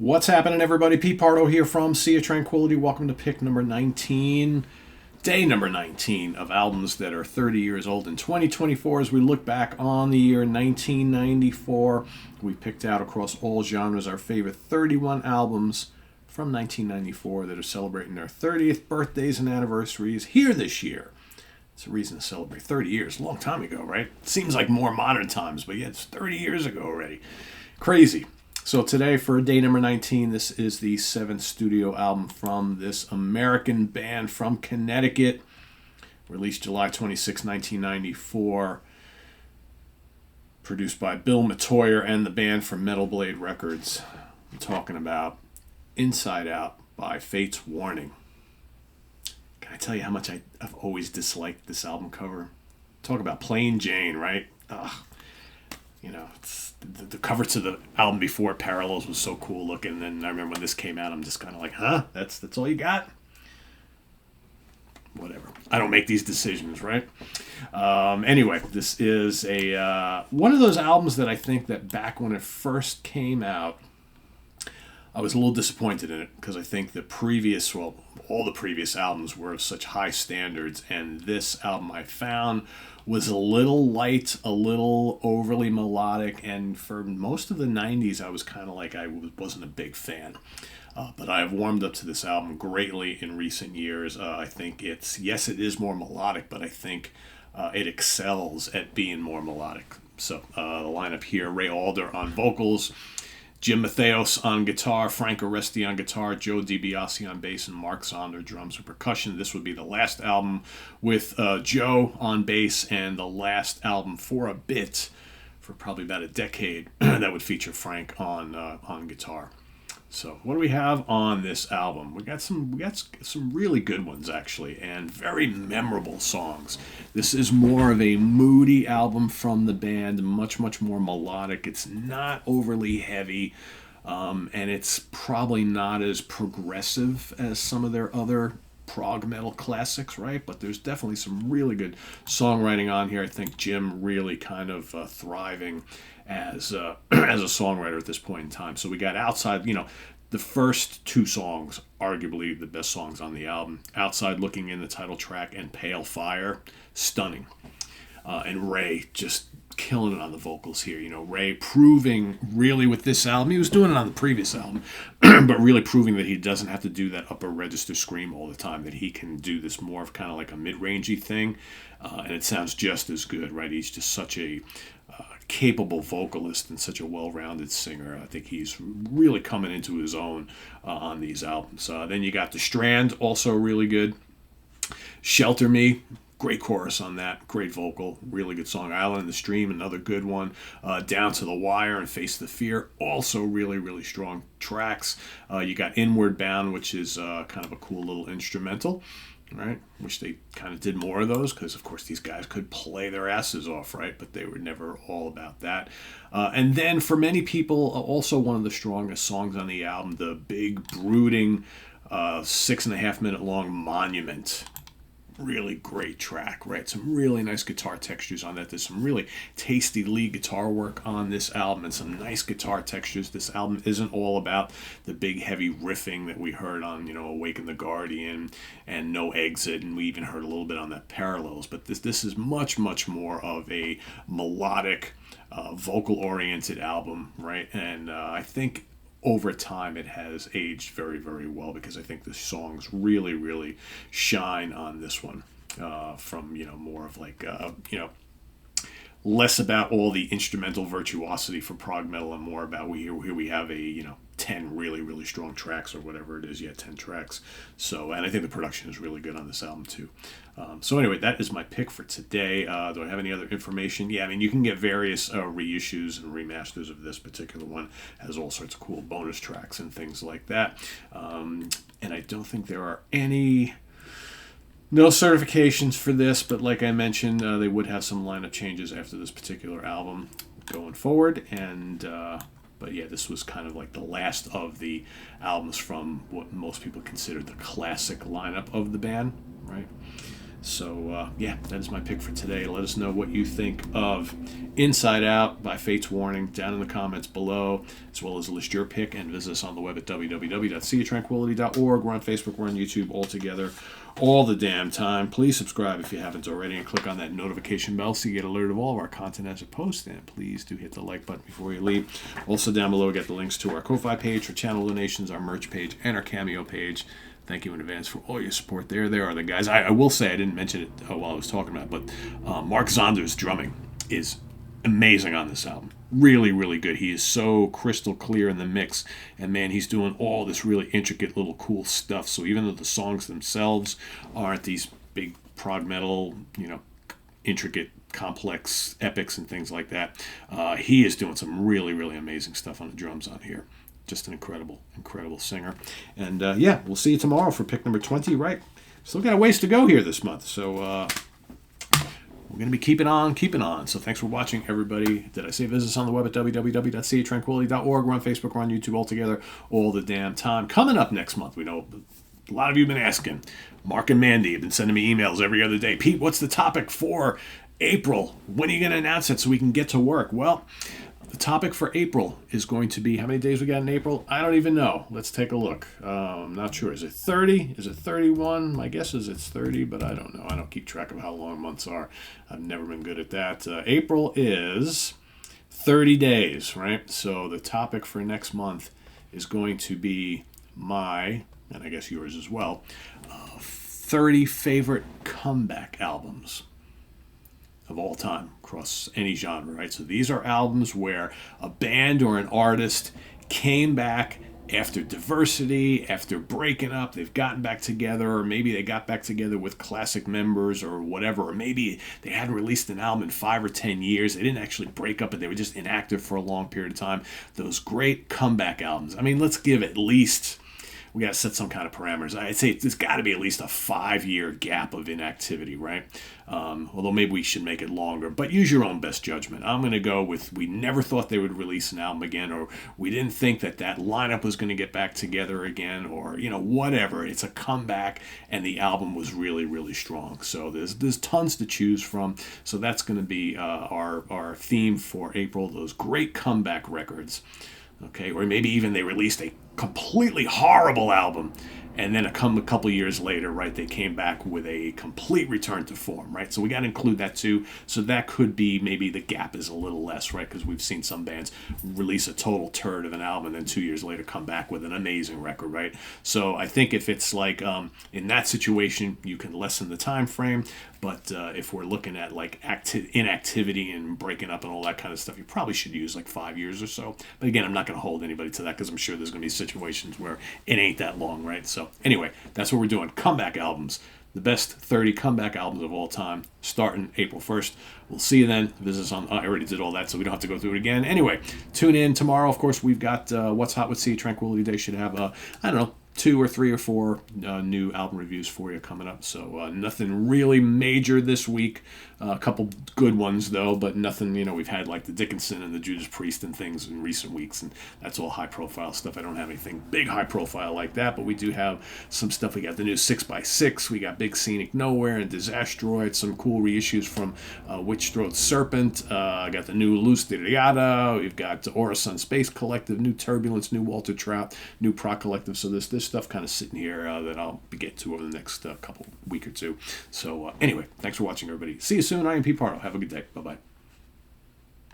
What's happening, everybody? Pete Pardo here from Sea of Tranquility. Welcome to pick number 19, day number 19 of albums that are 30 years old in 2024. As we look back on the year 1994, we picked out across all genres our favorite 31 albums from 1994 that are celebrating their 30th birthdays and anniversaries here this year. It's a reason to celebrate 30 years. A long time ago, right? Seems like more modern times, but yeah, it's 30 years ago already. Crazy. So today, for day number 19, this is the 7th studio album from this American band from Connecticut, released July 26, 1994, produced by Bill Metoyer and the band from Metal Blade Records. I'm talking about Inside Out by Fate's Warning. Can I tell you how much I've always disliked this album cover? Talk about Plain Jane, right? Ugh. You know, it's the cover to the album before, Parallels, was so cool looking. And I remember when this came out, I'm just kind of like, huh? That's all you got? Whatever. I don't make these decisions, right? Anyway, this is a one of those albums that I think that back when it first came out, I was a little disappointed in it because I think all the previous albums were of such high standards, and this album I found was a little light, a little overly melodic, and for most of the 90s I was kind of like, I wasn't a big fan. But I have warmed up to this album greatly in recent years. I think it is more melodic, but I think it excels at being more melodic. So the lineup here: Ray Alder on vocals, Jim Matheos on guitar, Frank Oresti on guitar, Joe DiBiase on bass, and Mark Zonder drums and percussion. This would be the last album with Joe on bass, and the last album for a bit, for probably about a decade, that would feature Frank on guitar. So what do we have on this album? We got some really good ones, actually, and very memorable songs. This is more of a moody album from the band, much more melodic. It's not overly heavy, and it's probably not as progressive as some of their other prog metal classics, right? But there's definitely some really good songwriting on here. I think Jim really kind of thriving as a songwriter at this point in time. So we got Outside, the first two songs, arguably the best songs on the album. Outside Looking In, the title track, and Pale Fire, stunning. And Ray just killing it on the vocals here. Ray proving really with this album, he was doing it on the previous album, but really proving that he doesn't have to do that upper register scream all the time, that he can do this more of kind of like a mid-rangey thing, and it sounds just as good, right? He's just such a capable vocalist and such a well-rounded singer. I think he's really coming into his own on these albums. Then you got The Strand, also really good. Shelter Me, great chorus on that, great vocal, really good song. Island in the Stream, another good one. Down to the Wire and Face the Fear, also really strong tracks. You got Inward Bound, which is kind of a cool little instrumental. Right, wish they kind of did more of those, because of course these guys could play their asses off, right? But they were never all about that. And then for many people, also one of the strongest songs on the album, the big brooding 6.5 minute long Monument. Really great track, right? Some really nice guitar textures on that. There's some really tasty lead guitar work on this album and some nice guitar textures. This album isn't all about the big heavy riffing that we heard on, Awaken the Guardian and No Exit, and we even heard a little bit on that Parallels. But this is much more of a melodic, vocal-oriented album, right? And I think over time it has aged very well, because I think the songs really shine on this one, from more of like less about all the instrumental virtuosity for prog metal and more about here we have a 10 really strong tracks, or whatever it is. 10 tracks. So, and I think the production is really good on this album too. So anyway, that is my pick for today. Do I have any other information? Yeah, I mean, you can get various reissues and remasters of this particular one. It has all sorts of cool bonus tracks and things like that. And I don't think there are no certifications for this, but like I mentioned, they would have some lineup changes after this particular album going forward. And but yeah, this was kind of like the last of the albums from what most people consider the classic lineup of the band, right? So, yeah, that is my pick for today. Let us know what you think of Inside Out by Fate's Warning down in the comments below, as well as list your pick and visit us on the web at www.seatranquility.org. We're on Facebook, we're on YouTube, all together, all the damn time. Please subscribe if you haven't already and click on that notification bell so you get alerted of all of our content as it posts. And please do hit the like button before you leave. Also, down below, get the links to our Ko-Fi page for channel donations, our merch page, and our Cameo page. Thank you in advance for all your support there. There are the guys. I will say, I didn't mention it while I was talking about it, but Mark Zonder's drumming is amazing on this album. Really, really good. He is so crystal clear in the mix. And man, he's doing all this really intricate little cool stuff. So even though the songs themselves aren't these big prog metal, intricate, complex epics and things like that, he is doing some really, really amazing stuff on the drums on here. Just an incredible, incredible singer. And yeah, we'll see you tomorrow for pick number 20, right? Still got a ways to go here this month. So we're going to be keeping on. So thanks for watching, everybody. Did I say visit us on the web at www.seatranquility.org. We're on Facebook, we're on YouTube, all together, all the damn time. Coming up next month, we know a lot of you have been asking. Mark and Mandy have been sending me emails every other day. Pete, what's the topic for April? When are you going to announce it so we can get to work? Well, the topic for April is going to be, how many days we got in April? I don't even know. Let's take a look. I'm not sure. Is it 30? Is it 31? My guess is it's 30, but I don't know. I don't keep track of how long months are. I've never been good at that. April is 30 days, right? So the topic for next month is going to be my, and I guess yours as well, 30 favorite comeback albums of all time across any genre, right? So these are albums where a band or an artist came back after diversity, after breaking up, they've gotten back together, or maybe they got back together with classic members or whatever, or maybe they hadn't released an album in 5 or 10 years. They didn't actually break up, but they were just inactive for a long period of time. Those great comeback albums. I mean, let's give at least, we got to set some kind of parameters. I'd say there's got to be at least a 5-year gap of inactivity, right? Although maybe we should make it longer, but use your own best judgment. I'm going to go with, we never thought they would release an album again, or we didn't think that lineup was going to get back together again, or, whatever. It's a comeback, and the album was really, really strong. So there's tons to choose from. So that's going to be our theme for April, those great comeback records. Okay, or maybe even they released a completely horrible album, and then a couple years later, right, they came back with a complete return to form, right? So we got to include that too. So that could be, maybe the gap is a little less, right? Because we've seen some bands release a total turd of an album and then 2 years later come back with an amazing record, right? So I think if it's like in that situation, you can lessen the time frame. But if we're looking at like inactivity and breaking up and all that kind of stuff, you probably should use like 5 years or so. But again, I'm not going to hold anybody to that because I'm sure there's going to be situations where it ain't that long, right? So anyway, that's what we're doing. Comeback albums. The best 30 comeback albums of all time, starting April 1st. We'll see you then. Visit us on, I already did all that, so we don't have to go through it again. Anyway, tune in tomorrow. Of course, we've got What's Hot with Sea Tranquility Day. Should have, I don't know, 2 or 3 or 4 new album reviews for you coming up. So nothing really major this week. A couple good ones, though, but nothing, we've had like the Dickinson and the Judas Priest and things in recent weeks, and that's all high-profile stuff. I don't have anything big high-profile like that, but we do have some stuff. We got the new 6x6. We got Big Scenic Nowhere and Disastroid, some cool reissues from Witch Throat Serpent. I got the new Luz Tiriata. We've got Orison Space Collective, new Turbulence, new Walter Trout, new Proc Collective. So this stuff kind of sitting here that I'll get to over the next couple week or two. So anyway, thanks for watching, everybody. See you soon. I am Pete Pardo. Have a good day. Bye-bye.